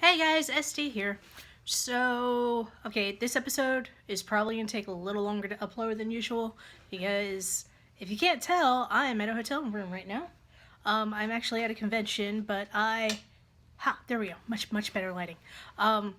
Hey guys, SD here. Okay, this episode is probably going to take a little longer to upload than usual because if you can't tell, I'm at a hotel room right now. I'm actually at a convention, but there we go, much better lighting. I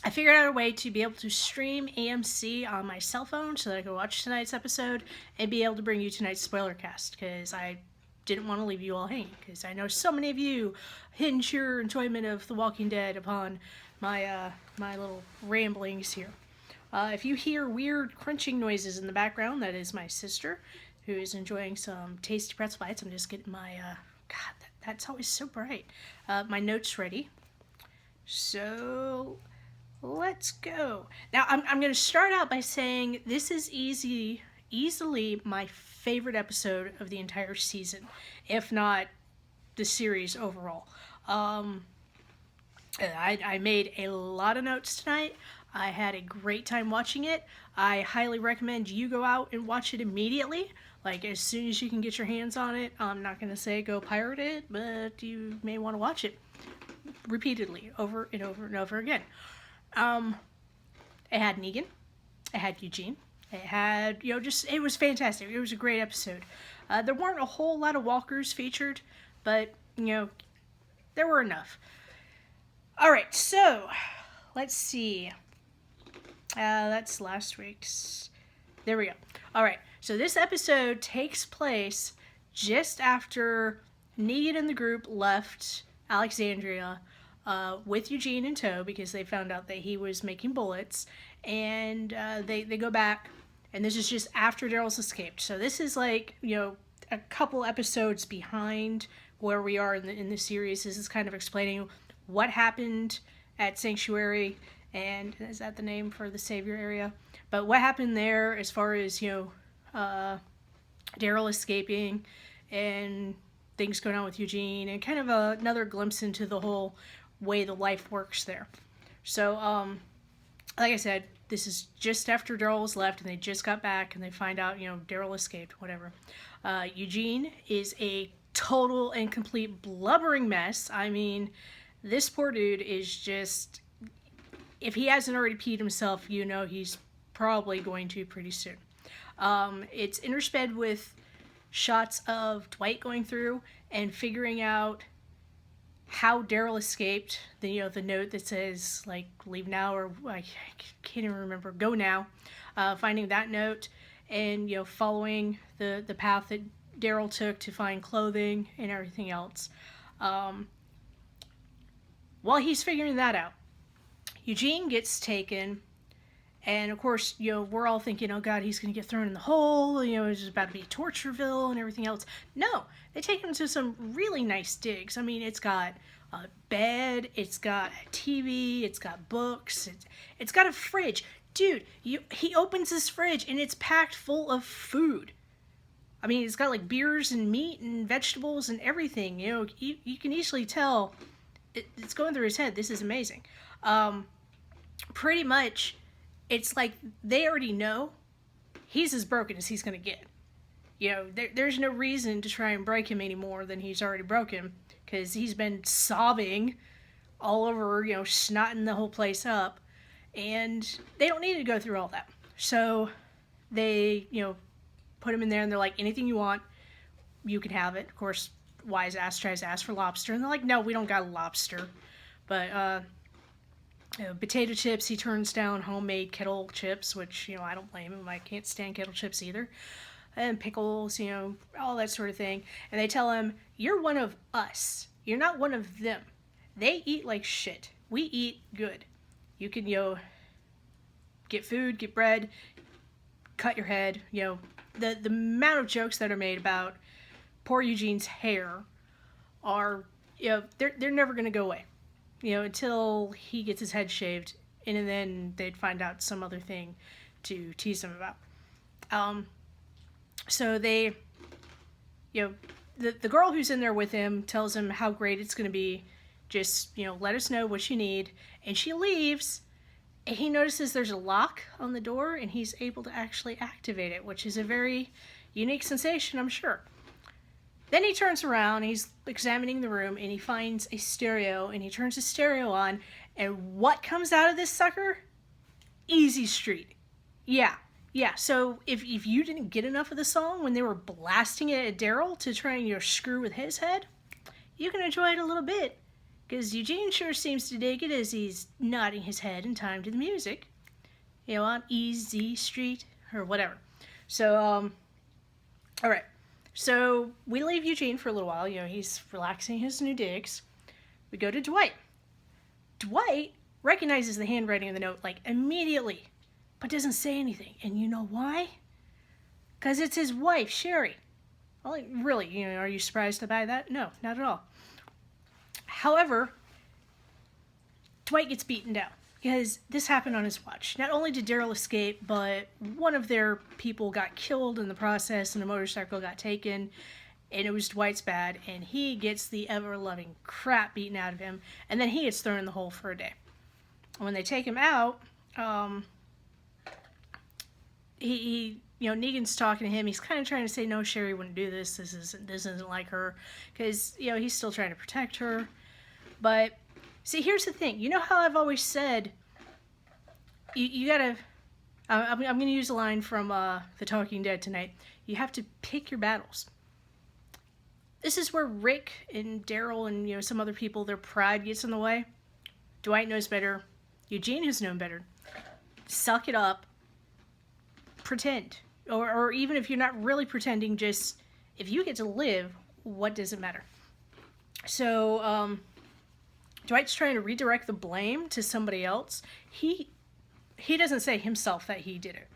figured out a way to be able to stream AMC on my cell phone so that I could watch tonight's episode and be able to bring you tonight's SpoilerCast because I didn't want to leave you all hanging because I know so many of you hinge your enjoyment of The Walking Dead upon my little ramblings here. If you hear weird crunching noises in the background, that is my sister who is enjoying some tasty pretzel bites. I'm just getting my God, that's always so bright. My notes ready. So let's go. Now I'm going to start out by saying this is easily my favorite episode of the entire season, if not the series overall. I made a lot of notes tonight. I had a great time watching it. I highly recommend you go out and watch it immediately. Like, as soon as you can get your hands on it. I'm not going to say go pirate it, but you may want to watch it repeatedly, over and over and over again. It had Negan. It had Eugene. It had, it was fantastic. It was a great episode. There weren't a whole lot of walkers featured, but, there were enough. Alright, so, let's see. That's last week's. There we go. Alright, so this episode takes place just after Negan and the group left Alexandria with Eugene in tow because they found out that he was making bullets, and they go back, and this is just after Daryl's escaped. So this is like, a couple episodes behind where we are in the series. This is kind of explaining what happened at Sanctuary, and is that the name for the Savior area? But what happened there as far as, Daryl escaping and things going on with Eugene, and kind of another glimpse into the whole way the life works there. So, like I said, this is just after Daryl was left, and they just got back, and they find out, Daryl escaped, whatever. Eugene is a total and complete blubbering mess. I mean, this poor dude is just, if he hasn't already peed himself, he's probably going to pretty soon. It's intersped with shots of Dwight going through and figuring out how Daryl escaped. The note that says, like, leave now, or I can't even remember, go now. Finding that note and, following the path that Daryl took to find clothing and everything else. While he's figuring that out, Eugene gets taken, and of course, we're all thinking, oh God, he's going to get thrown in the hole, it's about to be Tortureville and everything else. No, they take him to some really nice digs. I mean, it's got a bed, it's got a TV, it's got books, it's got a fridge. Dude, he opens this fridge, and it's packed full of food. I mean, it's got like beers and meat and vegetables and everything. You can easily tell it's going through his head. This is amazing. Pretty much, it's like they already know he's as broken as he's going to get. There's no reason to try and break him any more than he's already broken, because he's been sobbing all over, snotting the whole place up, and they don't need to go through all that. So they, put him in there, and they're like, anything you want, you can have it. Of course, Wise Ass tries to ask for lobster, and they're like, no, we don't got lobster. But, potato chips, he turns down homemade kettle chips, which, I don't blame him. I can't stand kettle chips either. And pickles, all that sort of thing. And they tell him, you're one of us. You're not one of them. They eat like shit. We eat good. You can, get food, get bread, cut your head. The amount of jokes that are made about poor Eugene's hair are, they're never going to go away. Until he gets his head shaved, and then they'd find out some other thing to tease him about. So they, the girl who's in there with him tells him how great it's going to be. Just, let us know what you need. And she leaves, and he notices there's a lock on the door, and he's able to actually activate it, which is a very unique sensation, I'm sure. Then he turns around, he's examining the room, and he finds a stereo, and he turns the stereo on, and what comes out of this sucker? Easy Street. Yeah. Yeah, so if you didn't get enough of the song when they were blasting it at Daryl to try and screw with his head, you can enjoy it a little bit. Because Eugene sure seems to dig it as he's nodding his head in time to the music. On Easy Street, or whatever. So, alright. So, we leave Eugene for a little while. He's relaxing his new digs. We go to Dwight. Dwight recognizes the handwriting of the note, immediately. But doesn't say anything. And you know why? Because it's his wife, Sherry. Well, really, are you surprised by that? No, not at all. However, Dwight gets beaten down. Because this happened on his watch. Not only did Daryl escape, but one of their people got killed in the process and a motorcycle got taken. And it was Dwight's bad. And he gets the ever-loving crap beaten out of him. And then he gets thrown in the hole for a day. When they take him out, Negan's talking to him. He's kind of trying to say, no, Sherry wouldn't do this. This isn't like her. Because, he's still trying to protect her. But, see, here's the thing. You know how I've always said, you gotta, I'm going to use a line from The Talking Dead tonight. You have to pick your battles. This is where Rick and Daryl and, some other people, their pride gets in the way. Dwight knows better. Eugene has known better. Suck it up. Pretend. Or even if you're not really pretending, just, if you get to live, what does it matter? So, Dwight's trying to redirect the blame to somebody else. He doesn't say himself that he did it,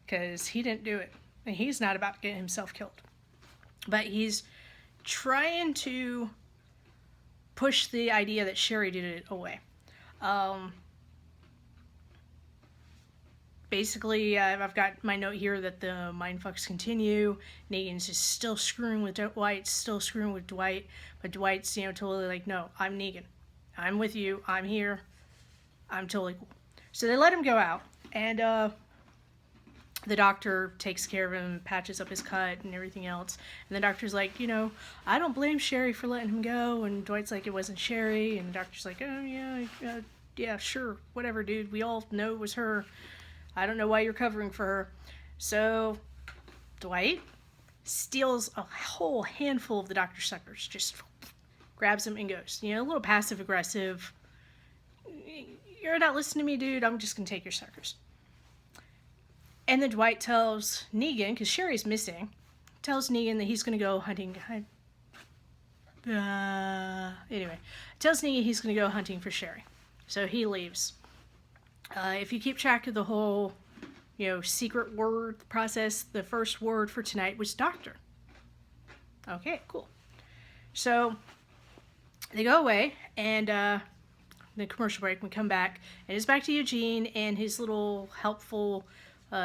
because he didn't do it. And he's not about to get himself killed. But he's trying to push the idea that Sherry did it away. Basically, I've got my note here that the mindfucks continue. Negan's just still screwing with Dwight, but Dwight's, totally like, no, I'm Negan. I'm with you. I'm here. I'm totally cool. So they let him go out, and the doctor takes care of him, patches up his cut and everything else. And the doctor's like, I don't blame Sherry for letting him go. And Dwight's like, it wasn't Sherry. And the doctor's like, oh, yeah, sure, whatever, dude. We all know it was her. I don't know why you're covering for her. So, Dwight steals a whole handful of the doctor's suckers. Just grabs them and goes. A little passive-aggressive. You're not listening to me, dude. I'm just going to take your suckers. And then Dwight tells Negan, because Sherry's missing, tells Negan that he's going to go hunting. Anyway, tells Negan he's going to go hunting for Sherry. So he leaves. If you keep track of the whole, secret word process, the first word for tonight was doctor. Okay, cool. So, they go away, and the commercial break, we come back, and it's back to Eugene and his little helpful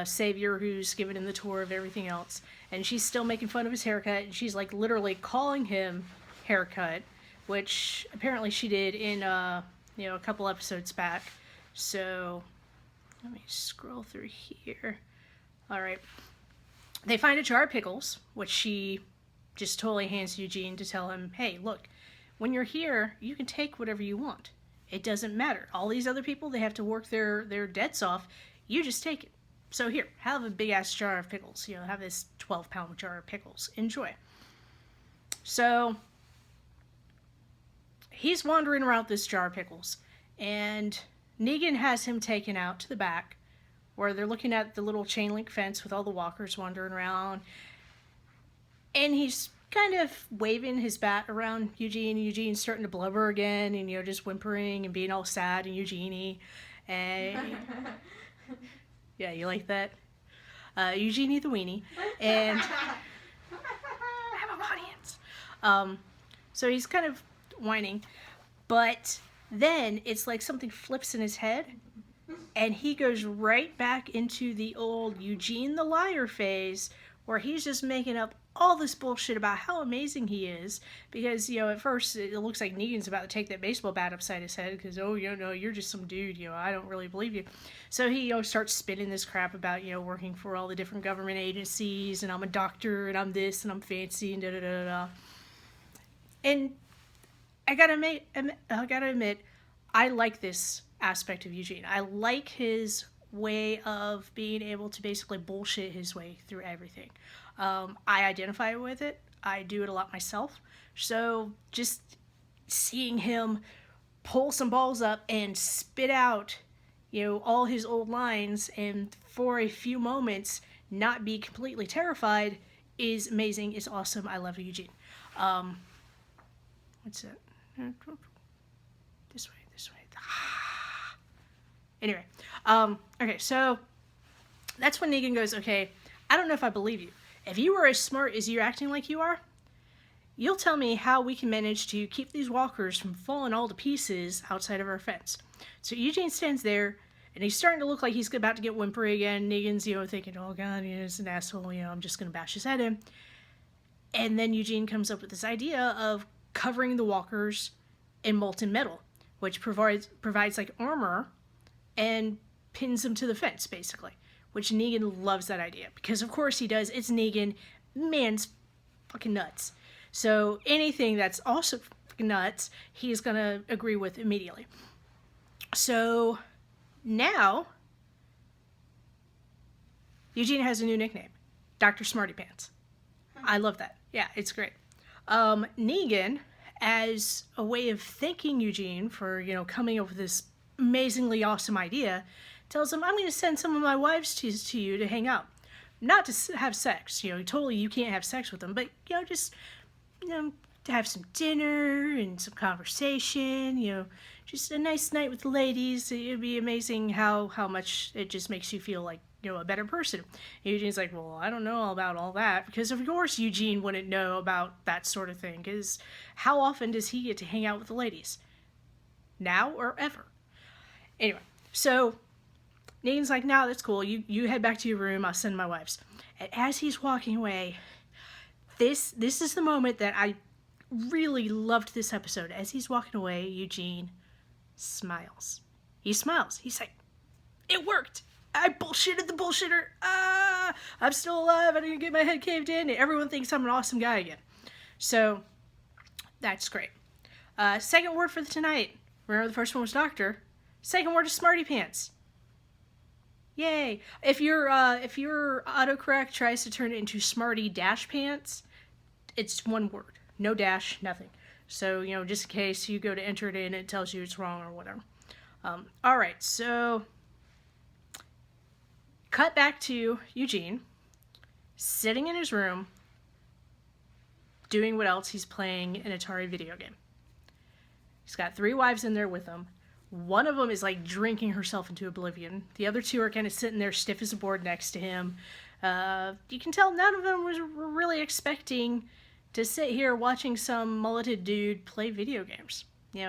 savior who's giving him the tour of everything else. And she's still making fun of his haircut, and she's, literally calling him haircut, which apparently she did in, a couple episodes back. So, let me scroll through here. Alright. They find a jar of pickles, which she just totally hands to Eugene to tell him, hey, look, when you're here, you can take whatever you want. It doesn't matter. All these other people, they have to work their debts off. You just take it. So here, have a big-ass jar of pickles. Have this 12-pound jar of pickles. Enjoy. So, he's wandering around this jar of pickles, and Negan has him taken out to the back where they're looking at the little chain link fence with all the walkers wandering around. And he's kind of waving his bat around Eugene. Eugene's starting to blubber again and, just whimpering and being all sad and Eugenie. And yeah, you like that? Eugenie the weenie. And I have an audience. So he's kind of whining. But then it's like something flips in his head, and he goes right back into the old Eugene the liar phase, where he's just making up all this bullshit about how amazing he is, because, at first it looks like Negan's about to take that baseball bat upside his head, because, no, you're just some dude, I don't really believe you. So he, starts spinning this crap about, working for all the different government agencies, and I'm a doctor, and I'm this, and I'm fancy, and da-da-da-da-da. And I gotta admit, I like this aspect of Eugene. I like his way of being able to basically bullshit his way through everything. I identify with it. I do it a lot myself. So just seeing him pull some balls up and spit out, all his old lines, and for a few moments not be completely terrified is amazing. It's awesome. I love Eugene. Um, what's that? This way, this way. Anyway, okay, so that's when Negan goes, okay, I don't know if I believe you. If you were as smart as you're acting like you are, you'll tell me how we can manage to keep these walkers from falling all to pieces outside of our fence. So Eugene stands there, and he's starting to look like he's about to get whimpery again. Negan's, thinking, oh god, he's an asshole, I'm just going to bash his head in. And then Eugene comes up with this idea of covering the walkers in molten metal, which provides like armor and pins them to the fence, basically. Which Negan loves that idea, because of course he does. It's Negan. Man's fucking nuts. So anything that's also fucking nuts, he's gonna agree with immediately. So now, Eugene has a new nickname, Dr. Smarty Pants. I love that. Yeah, it's great. Negan, as a way of thanking Eugene for, coming up with this amazingly awesome idea, tells him, I'm going to send some of my wives to you to hang out. Not to have sex, totally you can't have sex with them, but, just, to have some dinner and some conversation, just a nice night with the ladies. It'd be amazing how much it just makes you feel like, a better person. Eugene's like, well, I don't know about all that, because of course Eugene wouldn't know about that sort of thing, because how often does he get to hang out with the ladies? Now or ever? Anyway, so Negan's like, no, that's cool. You head back to your room. I'll send my wives. And as he's walking away, this is the moment that I really loved this episode. As he's walking away, Eugene smiles. He smiles. He's like, it worked. I bullshitted the bullshitter. I'm still alive. I didn't get my head caved in. And everyone thinks I'm an awesome guy again. So that's great. Second word for tonight. Remember the first one was doctor. Second word is smarty pants. Yay. If your autocorrect tries to turn it into smarty dash pants, it's one word. No dash, nothing. So, just in case you go to enter it in, it tells you it's wrong or whatever. Alright, so cut back to Eugene, sitting in his room, doing what else? He's playing an Atari video game. He's got 3 wives in there with him. One of them is like drinking herself into oblivion. The other 2 are kind of sitting there stiff as a board next to him. You can tell none of them were really expecting to sit here watching some mulleted dude play video games.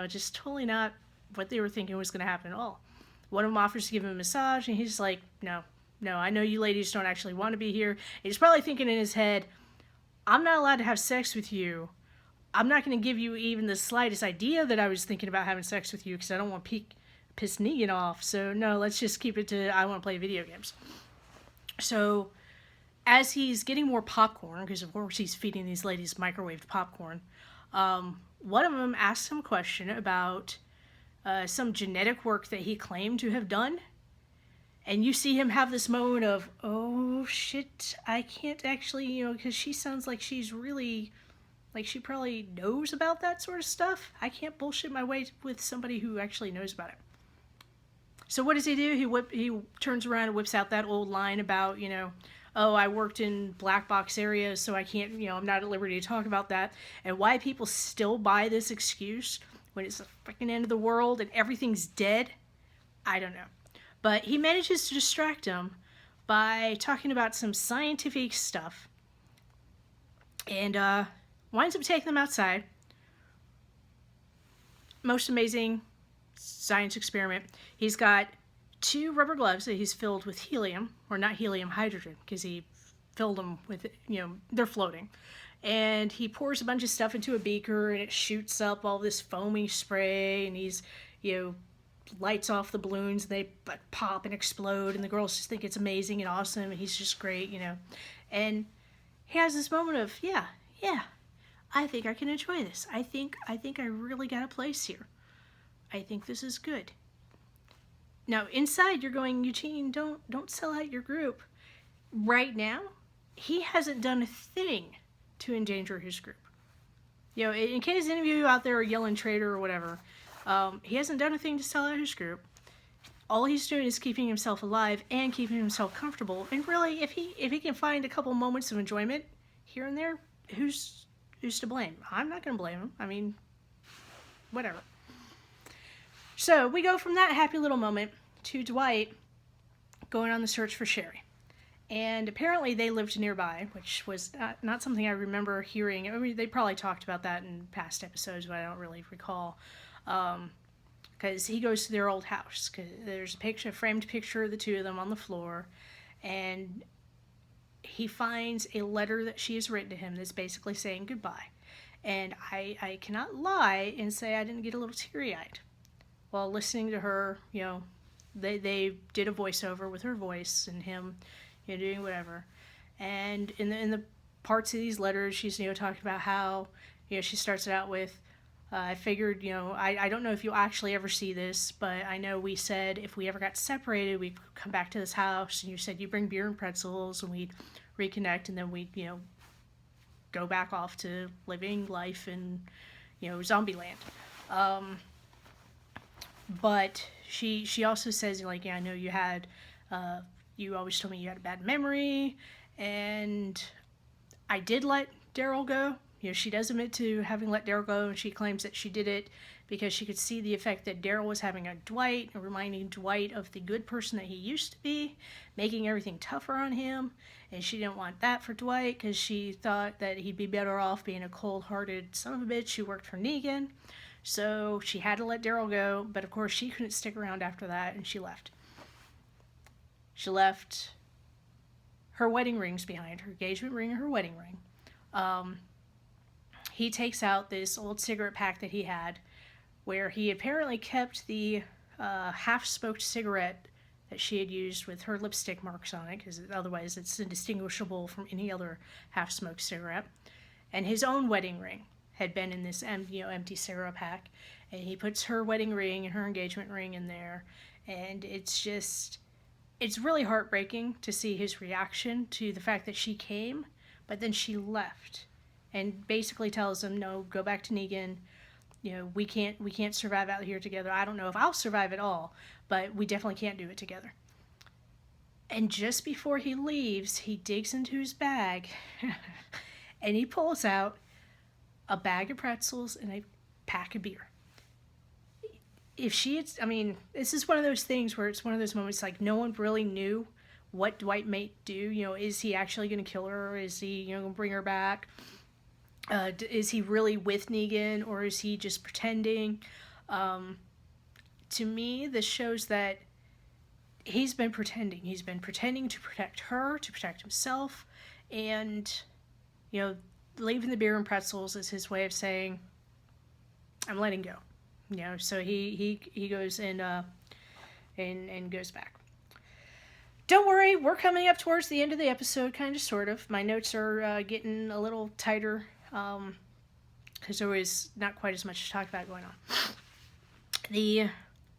Just totally not what they were thinking was going to happen at all. One of them offers to give him a massage, and he's like, no, I know you ladies don't actually want to be here. And he's probably thinking in his head, I'm not allowed to have sex with you. I'm not going to give you even the slightest idea that I was thinking about having sex with you, because I don't want to piss Negan off. So no, let's just keep it to I want to play video games. So as he's getting more popcorn, because of course he's feeding these ladies microwaved popcorn, one of them asks him a question about some genetic work that he claimed to have done. And you see him have this moment of, oh shit, I can't actually, because she sounds like she's really, like she probably knows about that sort of stuff. I can't bullshit my way with somebody who actually knows about it. So what does he do? He turns around and whips out that old line about, oh, I worked in black box areas, so I can't, I'm not at liberty to talk about that. And why people still buy this excuse when it's the freaking end of the world and everything's dead, I don't know. But he manages to distract him by talking about some scientific stuff, and winds up taking them outside. Most amazing science experiment. He's got 2 rubber gloves that he's filled with helium, or not helium, hydrogen, because he filled them with, they're floating. And he pours a bunch of stuff into a beaker, and it shoots up all this foamy spray, and he's, lights off the balloons, and they pop and explode, and the girls just think it's amazing and awesome, and he's just great, And he has this moment of, yeah, I think I can enjoy this. I think I really got a place here. I think this is good. Now inside you're going, Eugene, don't sell out your group. Right now, he hasn't done a thing to endanger his group. You know, in case any of you out there are yelling traitor or whatever, he hasn't done a thing to sell out his group. All he's doing is keeping himself alive and keeping himself comfortable. And really, if he can find a couple moments of enjoyment here and there, who's to blame? I'm not going to blame him. I mean, whatever. So we go from that happy little moment to Dwight going on the search for Sherry. And apparently they lived nearby, which was not something I remember hearing. I mean, they probably talked about that in past episodes, but I don't really recall. Because he goes to their old house. Cause there's a framed picture of the two of them on the floor. And he finds a letter that she has written to him that's basically saying goodbye. And I cannot lie and say I didn't get a little teary-eyed while listening to her. You know, they did a voiceover with her voice and him, you know, doing whatever. And in the parts of these letters, she's, you know, talking about how, you know, she starts it out with, I figured, you know, I don't know if you'll actually ever see this, but I know we said if we ever got separated, we'd come back to this house, and you said you bring beer and pretzels, and we'd reconnect, and then we'd, you know, go back off to living life in, you know, zombie land. But she also says, like, yeah, I know you had, you always told me you had a bad memory, and I did let Daryl go. You know, she does admit to having let Daryl go, and she claims that she did it because she could see the effect that Daryl was having on Dwight, and reminding Dwight of the good person that he used to be, making everything tougher on him, and she didn't want that for Dwight because she thought that he'd be better off being a cold-hearted son of a bitch who worked for Negan. So she had to let Daryl go, but of course she couldn't stick around after that, and she left. She left her wedding rings behind, her engagement ring and her wedding ring. He takes out this old cigarette pack that he had, where he apparently kept the half-smoked cigarette that she had used with her lipstick marks on it, because otherwise it's indistinguishable from any other half-smoked cigarette. And his own wedding ring had been in this empty cigarette pack, and he puts her wedding ring and her engagement ring in there, and it's really heartbreaking to see his reaction to the fact that she came, but then she left. And basically tells him, no, go back to Negan. You know, we can't survive out here together. I don't know if I'll survive at all, but we definitely can't do it together. And just before he leaves, he digs into his bag and he pulls out a bag of pretzels and a pack of beer. If she had, I mean, this is one of those things where it's one of those moments like no one really knew what Dwight might do. You know, is he actually going to kill her? Is he, you know, going to bring her back? Is he really with Negan, or is he just pretending? To me, this shows that he's been pretending. He's been pretending to protect her, to protect himself, and, you know, leaving the beer and pretzels is his way of saying, I'm letting go. You know, so he goes and goes back. Don't worry, we're coming up towards the end of the episode, kind of, sort of. My notes are getting a little tighter, because there was not quite as much to talk about going on. The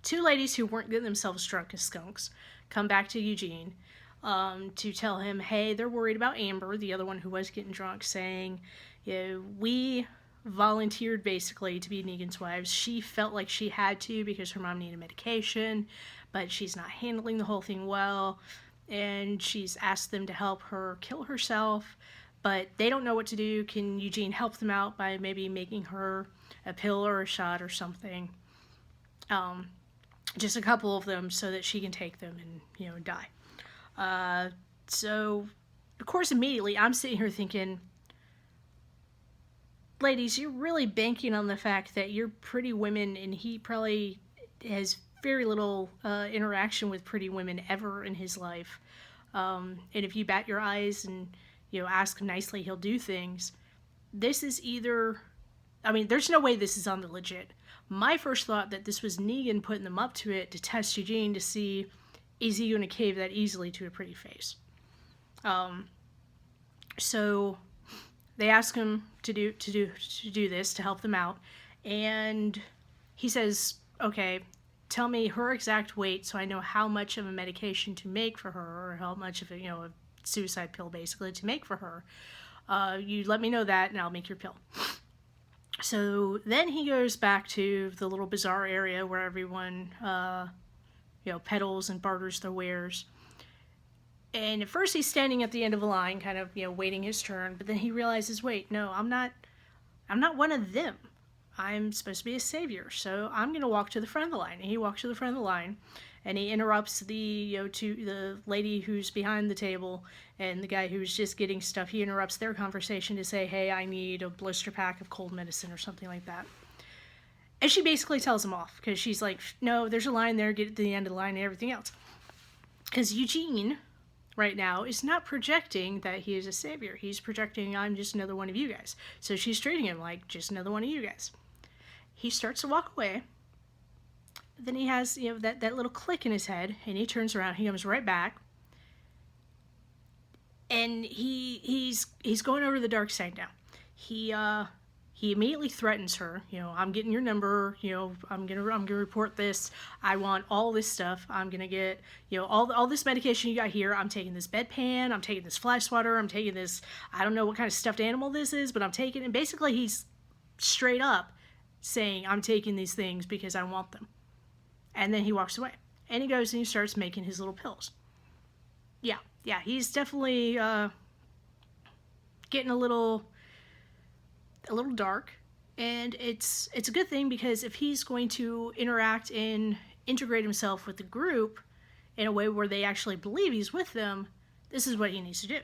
two ladies who weren't getting themselves drunk as skunks come back to Eugene to tell him, hey, they're worried about Amber, the other one who was getting drunk, saying, you know, we volunteered basically to be Negan's wives. She felt like she had to because her mom needed medication, but she's not handling the whole thing well, and she's asked them to help her kill herself, but they don't know what to do. Can Eugene help them out by maybe making her a pill or a shot or something? Just a couple of them so that she can take them and, you know, die. So, of course, immediately I'm sitting here thinking, ladies, you're really banking on the fact that you're pretty women, and he probably has very little interaction with pretty women ever in his life. And if you bat your eyes and, you know, ask him nicely, he'll do things. This is either, I mean, there's no way this is on the legit. My first thought that this was Negan putting them up to it to test Eugene to see, is he going to cave that easily to a pretty face? So they ask him to do this to help them out, and he says, "Okay, tell me her exact weight so I know how much of a medication to make for her, or how much of a a suicide pill basically to make for her. You let me know that, and I'll make your pill." So then he goes back to the little bazaar area where everyone, peddles and barters their wares. And at first he's standing at the end of a line, kind of, waiting his turn. But then he realizes, wait, no, I'm not one of them. I'm supposed to be a savior, so I'm going to walk to the front of the line. And he walks to the front of the line, and he interrupts the lady who's behind the table and the guy who's just getting stuff. He interrupts their conversation to say, "Hey, I need a blister pack of cold medicine," or something like that. And she basically tells him off, because she's like, "No, there's a line there, get to the end of the line," and everything else. Because Eugene, right now, is not projecting that he is a savior. He's projecting, "I'm just another one of you guys." So she's treating him like just another one of you guys. He starts to walk away. Then he has, that little click in his head, and he turns around. He comes right back, and he's going over to the dark side now. He immediately threatens her. "I'm getting your number. I'm gonna report this. I want all this stuff. I'm gonna get all this medication you got here. I'm taking this bedpan. I'm taking this fly swatter. I'm taking this. I don't know what kind of stuffed animal this is, but I'm taking it." And basically, he's straight up saying, "I'm taking these things because I want them." And then he walks away. And he goes and he starts making his little pills. Yeah, he's definitely getting a little dark. And it's a good thing, because if he's going to interact and integrate himself with the group in a way where they actually believe he's with them, this is what he needs to do.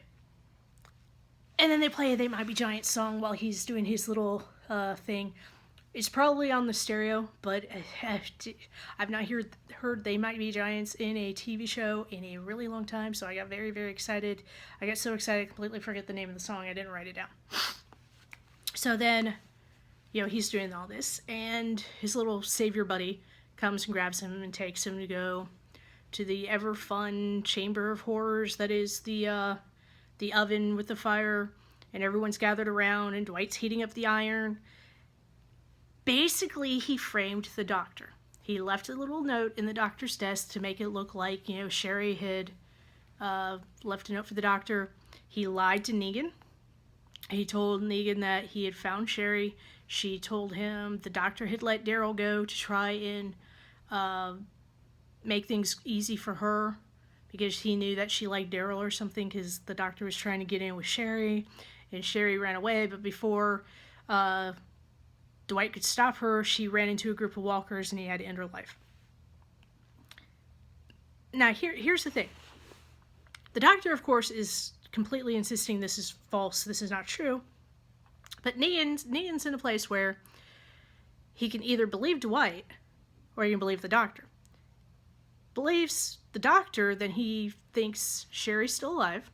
And then they play a "They Might Be Giants" song while he's doing his little thing. It's probably on the stereo, but I've not heard "They Might Be Giants" in a TV show in a really long time, so I got very, very excited. I got so excited I completely forget the name of the song. I didn't write it down. So then, he's doing all this, and his little savior buddy comes and grabs him and takes him to go to the ever-fun chamber of horrors that is the oven with the fire, and everyone's gathered around, and Dwight's heating up the iron. Basically, he framed the doctor. He left a little note in the doctor's desk to make it look like, Sherry had left a note for the doctor. He lied to Negan. He told Negan that he had found Sherry. She told him the doctor had let Daryl go to try and make things easy for her, because he knew that she liked Daryl or something, because the doctor was trying to get in with Sherry, and Sherry ran away. But before Dwight could stop her, she ran into a group of walkers, and he had to end her life. Now, here's the thing. The doctor, of course, is completely insisting this is false, this is not true. But Negan's in a place where he can either believe Dwight, or he can believe the doctor. Believes the doctor, then he thinks Sherry's still alive.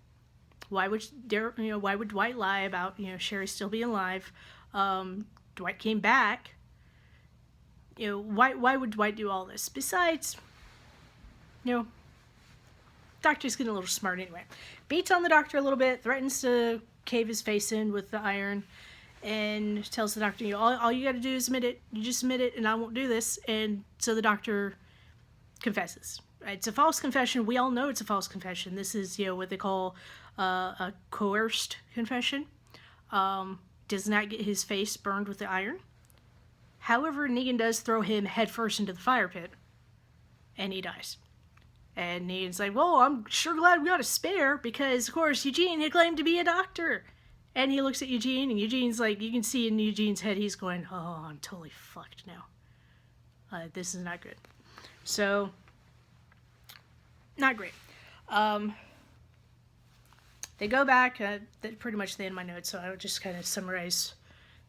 Why would Dwight lie about Sherry still being alive? Dwight came back. Why would Dwight do all this? Besides, doctor's getting a little smart anyway. Beats on the doctor a little bit, threatens to cave his face in with the iron, and tells the doctor, all you got to do is admit it. You just admit it, and I won't do this. And so the doctor confesses. It's a false confession. We all know it's a false confession. This is, what they call a coerced confession. Does not get his face burned with the iron. However, Negan does throw him headfirst into the fire pit, and he dies. And Negan's like, "Well, I'm sure glad we got a spare," because, of course, Eugene had claimed to be a doctor. And he looks at Eugene, and Eugene's like, you can see in Eugene's head, he's going, "Oh, I'm totally fucked now. This is not good." So, not great. They go back, pretty much the end of my notes, so I'll just kind of summarize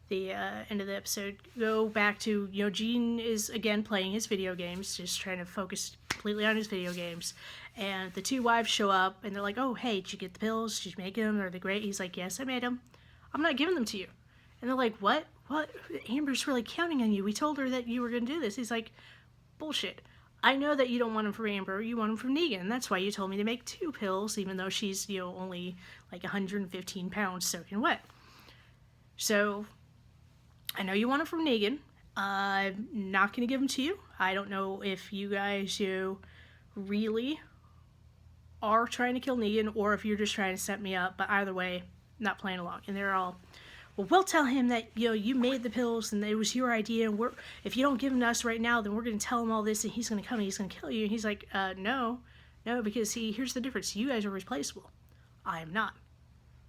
the end of the episode. Go back to, Gene is again playing his video games, just trying to focus completely on his video games. And the two wives show up, and they're like, "Oh, hey, did you get the pills? Did you make them? Are they great?" He's like, "Yes, I made them. I'm not giving them to you." And they're like, What? Amber's really counting on you. We told her that you were going to do this." He's like, "Bullshit. I know that you don't want them from Amber. You want them from Negan. That's why you told me to make 2 pills, even though she's, only like 115 pounds soaking wet." So, I know you want it from Negan. I'm not going to give them to you. I don't know if you guys, really are trying to kill Negan or if you're just trying to set me up. But either way, not playing along. And they're all, well, we'll tell him that, you made the pills and it was your idea. And if you don't give them to us right now, then we're going to tell him all this and he's going to come and he's going to kill you. And he's like, no, because here's the difference. You guys are replaceable. I am not.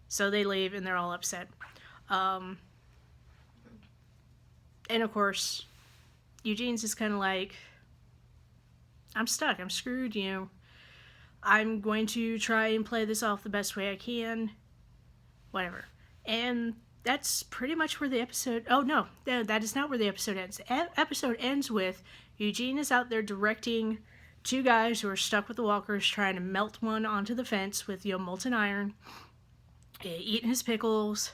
So they leave and they're all upset. And of course, Eugene's just kind of like, I'm stuck, I'm screwed, I'm going to try and play this off the best way I can, whatever. And that's pretty much where the episode, oh no, that is not where the episode ends. The episode ends with Eugene is out there directing two guys who are stuck with the walkers, trying to melt one onto the fence with, molten iron, eating his pickles,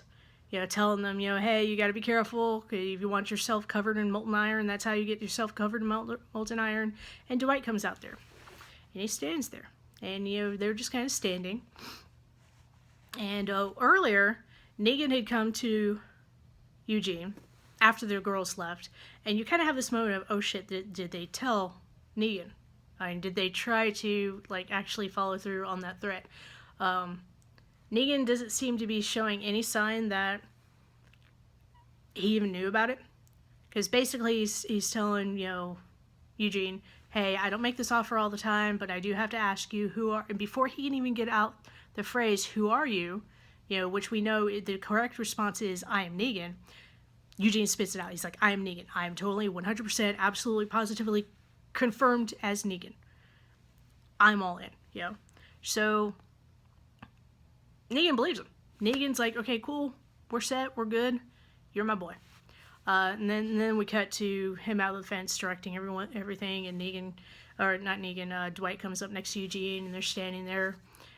telling them, hey, you got to be careful if you want yourself covered in molten iron. That's how you get yourself covered in molten iron. And Dwight comes out there, and he stands there, and they're just kind of standing. And earlier, Negan had come to Eugene after the girls left, and you kind of have this moment of, oh shit, did they tell Negan? I mean, did they try to actually follow through on that threat? Negan doesn't seem to be showing any sign that he even knew about it. Because basically he's telling, Eugene, hey, I don't make this offer all the time, but I do have to ask you and before he can even get out the phrase, who are you, which we know the correct response is, I am Negan, Eugene spits it out. He's like, I am Negan. I am totally 100% absolutely positively confirmed as Negan. I'm all in, So Negan believes him. Negan's like, okay, cool, we're set, we're good, you're my boy. And then we cut to him out of the fence directing everything, and Dwight comes up next to Eugene, and they're standing there,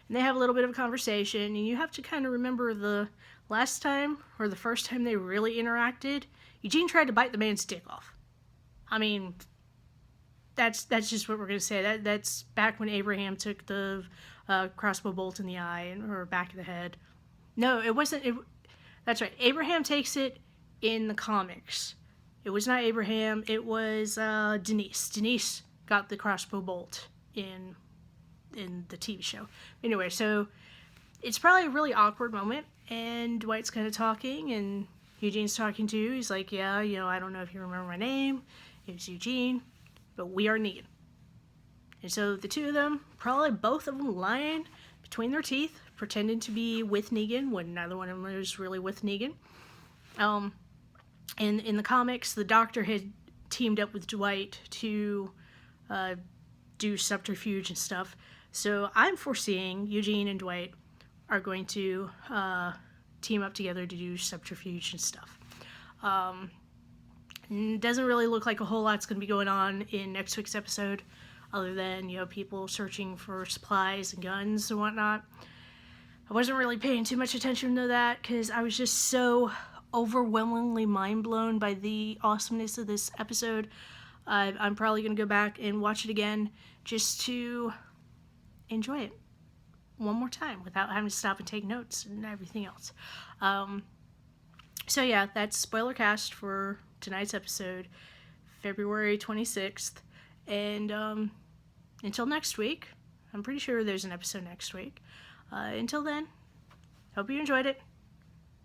and they have a little bit of a conversation, and you have to kind of remember the last time, or the first time they really interacted, Eugene tried to bite the man's dick off. I mean, that's just what we're going to say. That's back when Abraham took the crossbow bolt in the eye or back of the head. No, it wasn't. That's right. Abraham takes it in the comics. It was not Abraham. It was Denise. Denise got the crossbow bolt in the TV show. Anyway, so it's probably a really awkward moment, and Dwight's kind of talking, and Eugene's talking too. He's like, yeah, I don't know if you remember my name. It was Eugene, but we are Negan. And so the two of them, probably both of them lying between their teeth, pretending to be with Negan when neither one of them was really with Negan. In the comics, the Doctor had teamed up with Dwight to do subterfuge and stuff. So I'm foreseeing Eugene and Dwight are going to team up together to do subterfuge and stuff. Doesn't really look like a whole lot's going to be going on in next week's episode, other than, people searching for supplies and guns and whatnot. I wasn't really paying too much attention to that because I was just so overwhelmingly mind blown by the awesomeness of this episode. I'm probably going to go back and watch it again just to enjoy it one more time without having to stop and take notes and everything else. So yeah, that's SpoilerCast for tonight's episode, February 26th. And until next week, I'm pretty sure there's an episode next week. Until then, hope you enjoyed it.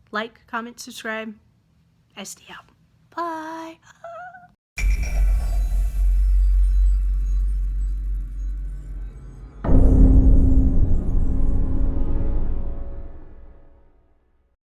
Like, comment, subscribe. SD out. Bye.